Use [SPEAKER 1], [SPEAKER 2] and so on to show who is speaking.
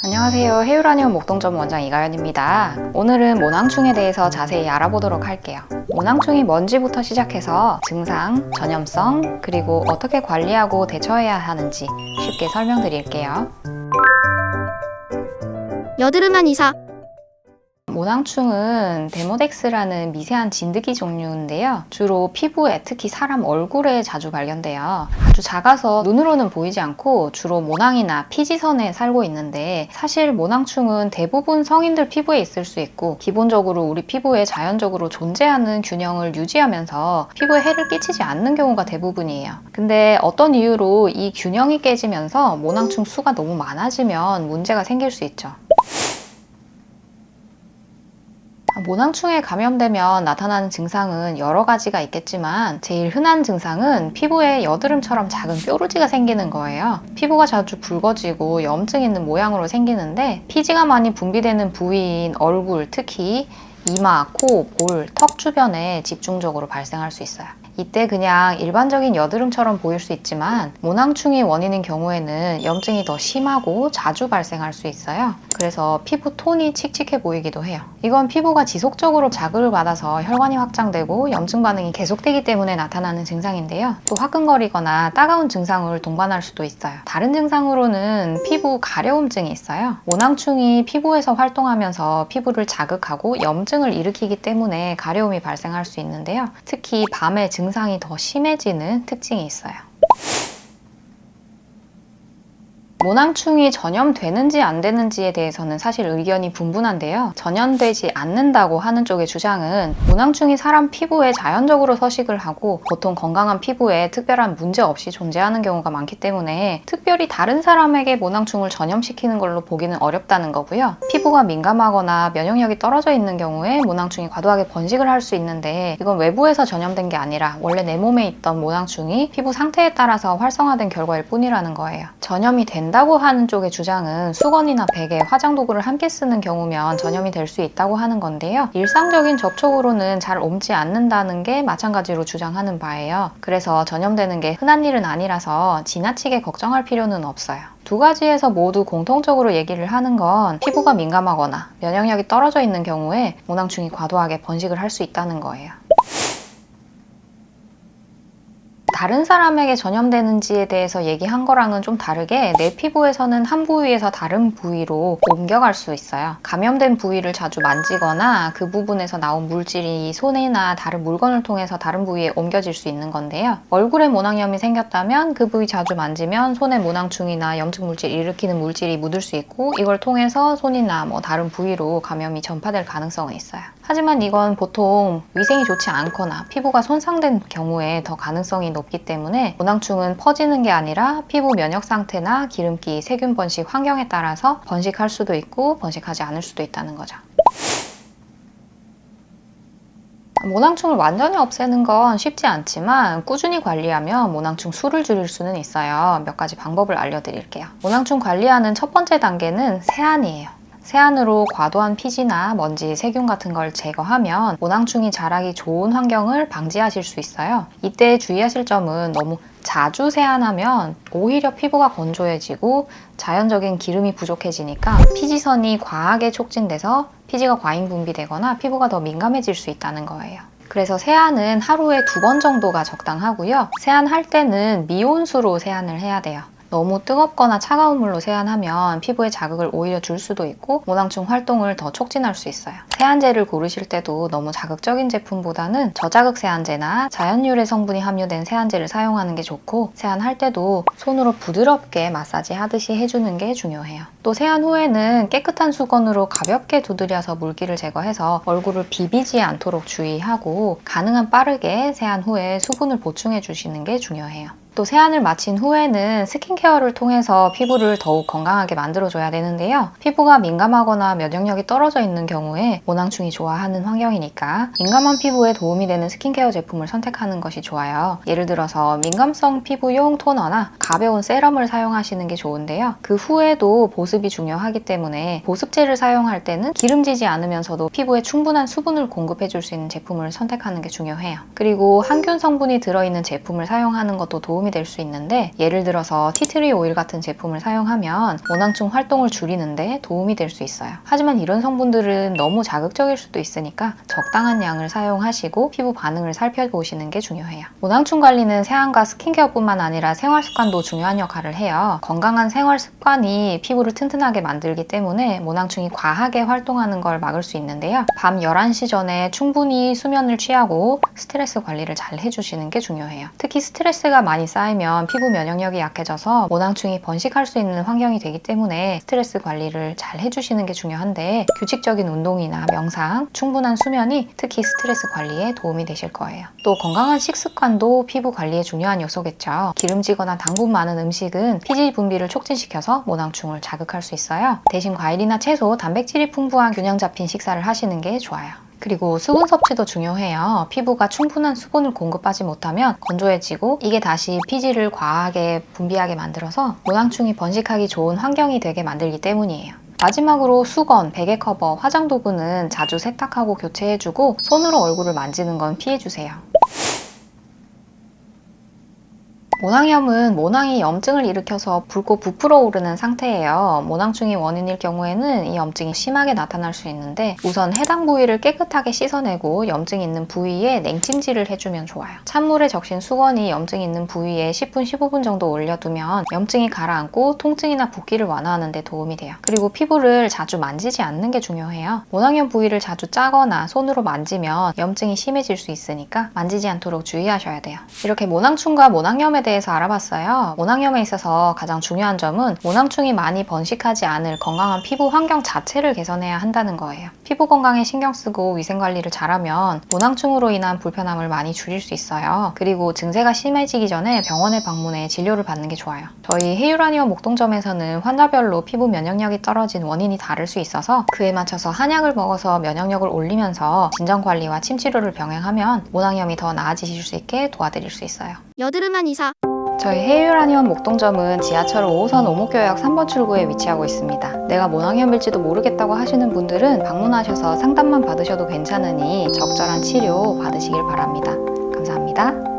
[SPEAKER 1] 안녕하세요. 헤유라니온 목동점 원장 이가연입니다. 오늘은 모낭충에 대해서 자세히 알아보도록 할게요. 모낭충이 뭔지부터 시작해서 증상, 전염성, 그리고 어떻게 관리하고 대처해야 하는지 쉽게 설명드릴게요.
[SPEAKER 2] 여드름한 이사.
[SPEAKER 1] 모낭충은 데모덱스라는 미세한 진드기 종류인데요. 주로 피부에, 특히 사람 얼굴에 자주 발견돼요. 아주 작아서 눈으로는 보이지 않고 주로 모낭이나 피지선에 살고 있는데, 사실 모낭충은 대부분 성인들 피부에 있을 수 있고 기본적으로 우리 피부에 자연적으로 존재하는 균형을 유지하면서 피부에 해를 끼치지 않는 경우가 대부분이에요. 근데 어떤 이유로 이 균형이 깨지면서 모낭충 수가 너무 많아지면 문제가 생길 수 있죠. 모낭충에 감염되면 나타나는 증상은 여러 가지가 있겠지만 제일 흔한 증상은 피부에 여드름처럼 작은 뾰루지가 생기는 거예요. 피부가 자주 붉어지고 염증 있는 모양으로 생기는데, 피지가 많이 분비되는 부위인 얼굴, 특히 이마, 코, 볼, 턱 주변에 집중적으로 발생할 수 있어요. 이때 그냥 일반적인 여드름처럼 보일 수 있지만 모낭충이 원인인 경우에는 염증이 더 심하고 자주 발생할 수 있어요. 그래서 피부 톤이 칙칙해 보이기도 해요. 이건 피부가 지속적으로 자극을 받아서 혈관이 확장되고 염증 반응이 계속되기 때문에 나타나는 증상인데요. 또 화끈거리거나 따가운 증상을 동반할 수도 있어요. 다른 증상으로는 피부 가려움증이 있어요. 모낭충이 피부에서 활동하면서 피부를 자극하고 염증을 일으키기 때문에 가려움이 발생할 수 있는데요. 특히 밤에 증상이 더 심해지는 특징이 있어요. 모낭충이 전염되는지 안 되는지에 대해서는 사실 의견이 분분한데요. 전염되지 않는다고 하는 쪽의 주장은 모낭충이 사람 피부에 자연적으로 서식을 하고 보통 건강한 피부에 특별한 문제 없이 존재하는 경우가 많기 때문에 특별히 다른 사람에게 모낭충을 전염시키는 걸로 보기는 어렵다는 거고요. 피부가 민감하거나 면역력이 떨어져 있는 경우에 모낭충이 과도하게 번식을 할 수 있는데, 이건 외부에서 전염된 게 아니라 원래 내 몸에 있던 모낭충이 피부 상태에 따라서 활성화된 결과일 뿐이라는 거예요. 전염이 된다고 하는 쪽의 주장은 수건이나 베개, 화장 도구를 함께 쓰는 경우면 전염이 될 수 있다고 하는 건데요. 일상적인 접촉으로는 잘 옮지 않는다는 게 마찬가지로 주장하는 바예요. 그래서 전염되는 게 흔한 일은 아니라서 지나치게 걱정할 필요는 없어요. 두 가지에서 모두 공통적으로 얘기를 하는 건 피부가 민감하거나 면역력이 떨어져 있는 경우에 모낭충이 과도하게 번식을 할 수 있다는 거예요. 다른 사람에게 전염되는지에 대해서 얘기한 거랑은 좀 다르게 내 피부에서는 한 부위에서 다른 부위로 옮겨갈 수 있어요. 감염된 부위를 자주 만지거나 그 부분에서 나온 물질이 손이나 다른 물건을 통해서 다른 부위에 옮겨질 수 있는 건데요. 얼굴에 모낭염이 생겼다면 그 부위 자주 만지면 손에 모낭충이나 염증 물질 일으키는 물질이 묻을 수 있고, 이걸 통해서 손이나 다른 부위로 감염이 전파될 가능성은 있어요. 하지만 이건 보통 위생이 좋지 않거나 피부가 손상된 경우에 더 가능성이 높기 때문에 모낭충은 퍼지는 게 아니라 피부 면역 상태나 기름기, 세균 번식 환경에 따라서 번식할 수도 있고 번식하지 않을 수도 있다는 거죠. 모낭충을 완전히 없애는 건 쉽지 않지만 꾸준히 관리하면 모낭충 수를 줄일 수는 있어요. 몇 가지 방법을 알려드릴게요. 모낭충 관리하는 첫 번째 단계는 세안이에요. 세안으로 과도한 피지나 먼지, 세균 같은 걸 제거하면 모낭충이 자라기 좋은 환경을 방지하실 수 있어요. 이때 주의하실 점은 너무 자주 세안하면 오히려 피부가 건조해지고 자연적인 기름이 부족해지니까 피지선이 과하게 촉진돼서 피지가 과잉 분비되거나 피부가 더 민감해질 수 있다는 거예요. 그래서 세안은 하루에 2번 정도가 적당하고요. 세안할 때는 미온수로 세안을 해야 돼요. 너무 뜨겁거나 차가운 물로 세안하면 피부에 자극을 오히려 줄 수도 있고 모낭충 활동을 더 촉진할 수 있어요. 세안제를 고르실 때도 너무 자극적인 제품보다는 저자극 세안제나 자연유래 성분이 함유된 세안제를 사용하는 게 좋고, 세안할 때도 손으로 부드럽게 마사지 하듯이 해주는 게 중요해요. 또 세안 후에는 깨끗한 수건으로 가볍게 두드려서 물기를 제거해서 얼굴을 비비지 않도록 주의하고, 가능한 빠르게 세안 후에 수분을 보충해 주시는 게 중요해요. 또 세안을 마친 후에는 스킨케어를 통해서 피부를 더욱 건강하게 만들어줘야 되는데요. 피부가 민감하거나 면역력이 떨어져 있는 경우에 모낭충이 좋아하는 환경이니까 민감한 피부에 도움이 되는 스킨케어 제품을 선택하는 것이 좋아요. 예를 들어서 민감성 피부용 토너나 가벼운 세럼을 사용하시는 게 좋은데요. 그 후에도 보습이 중요하기 때문에 보습제를 사용할 때는 기름지지 않으면서도 피부에 충분한 수분을 공급해줄 수 있는 제품을 선택하는 게 중요해요. 그리고 항균 성분이 들어있는 제품을 사용하는 것도 도움이 도움이 될 수 있는데, 예를 들어서 티트리 오일 같은 제품을 사용하면 모낭충 활동을 줄이는데 도움이 될 수 있어요. 하지만 이런 성분들은 너무 자극적일 수도 있으니까 적당한 양을 사용하시고 피부 반응을 살펴보시는 게 중요해요. 모낭충 관리는 세안과 스킨케어뿐만 아니라 생활 습관도 중요한 역할을 해요. 건강한 생활 습관이 피부를 튼튼하게 만들기 때문에 모낭충이 과하게 활동하는 걸 막을 수 있는데요. 밤 11시 전에 충분히 수면을 취하고 스트레스 관리를 잘 해주시는 게 중요해요. 특히 스트레스가 많이 쌓이면 피부 면역력이 약해져서 모낭충이 번식할 수 있는 환경이 되기 때문에 스트레스 관리를 잘 해주시는 게 중요한데, 규칙적인 운동이나 명상, 충분한 수면이 특히 스트레스 관리에 도움이 되실 거예요. 또 건강한 식습관도 피부 관리에 중요한 요소겠죠. 기름지거나 당분 많은 음식은 피지 분비를 촉진시켜서 모낭충을 자극할 수 있어요. 대신 과일이나 채소, 단백질이 풍부한 균형 잡힌 식사를 하시는 게 좋아요. 그리고 수분 섭취도 중요해요. 피부가 충분한 수분을 공급하지 못하면 건조해지고, 이게 다시 피지를 과하게 분비하게 만들어서 모낭충이 번식하기 좋은 환경이 되게 만들기 때문이에요. 마지막으로 수건, 베개 커버, 화장 도구는 자주 세탁하고 교체해주고, 손으로 얼굴을 만지는 건 피해주세요. 모낭염은 모낭이 염증을 일으켜서 붉고 부풀어 오르는 상태예요. 모낭충이 원인일 경우에는 이 염증이 심하게 나타날 수 있는데, 우선 해당 부위를 깨끗하게 씻어내고 염증 있는 부위에 냉찜질을 해주면 좋아요. 찬물에 적신 수건이 염증 있는 부위에 10분, 15분 정도 올려두면 염증이 가라앉고 통증이나 붓기를 완화하는 데 도움이 돼요. 그리고 피부를 자주 만지지 않는 게 중요해요. 모낭염 부위를 자주 짜거나 손으로 만지면 염증이 심해질 수 있으니까 만지지 않도록 주의하셔야 돼요. 이렇게 모낭충과 모낭염에 대해서 알아봤어요. 모낭염에 있어서 가장 중요한 점은 모낭충이 많이 번식하지 않을 건강한 피부 환경 자체를 개선해야 한다는 거예요. 피부 건강에 신경 쓰고 위생 관리를 잘하면 모낭충으로 인한 불편함을 많이 줄일 수 있어요. 그리고 증세가 심해지기 전에 병원에 방문해 진료를 받는 게 좋아요. 저희 헤이라니온 목동점에서는 환자별로 피부 면역력이 떨어진 원인이 다를 수 있어서 그에 맞춰서 한약을 먹어서 면역력을 올리면서 진정 관리와 침 치료를 병행하면 모낭염이 더 나아지실 수 있게 도와드릴 수 있어요.
[SPEAKER 2] 여드름한 이사.
[SPEAKER 1] 저희 헤이라니온 목동점은 지하철 5호선 오목교역 3번 출구에 위치하고 있습니다. 내가 모낭염일지도 모르겠다고 하시는 분들은 방문하셔서 상담만 받으셔도 괜찮으니 적절한 치료 받으시길 바랍니다. 감사합니다.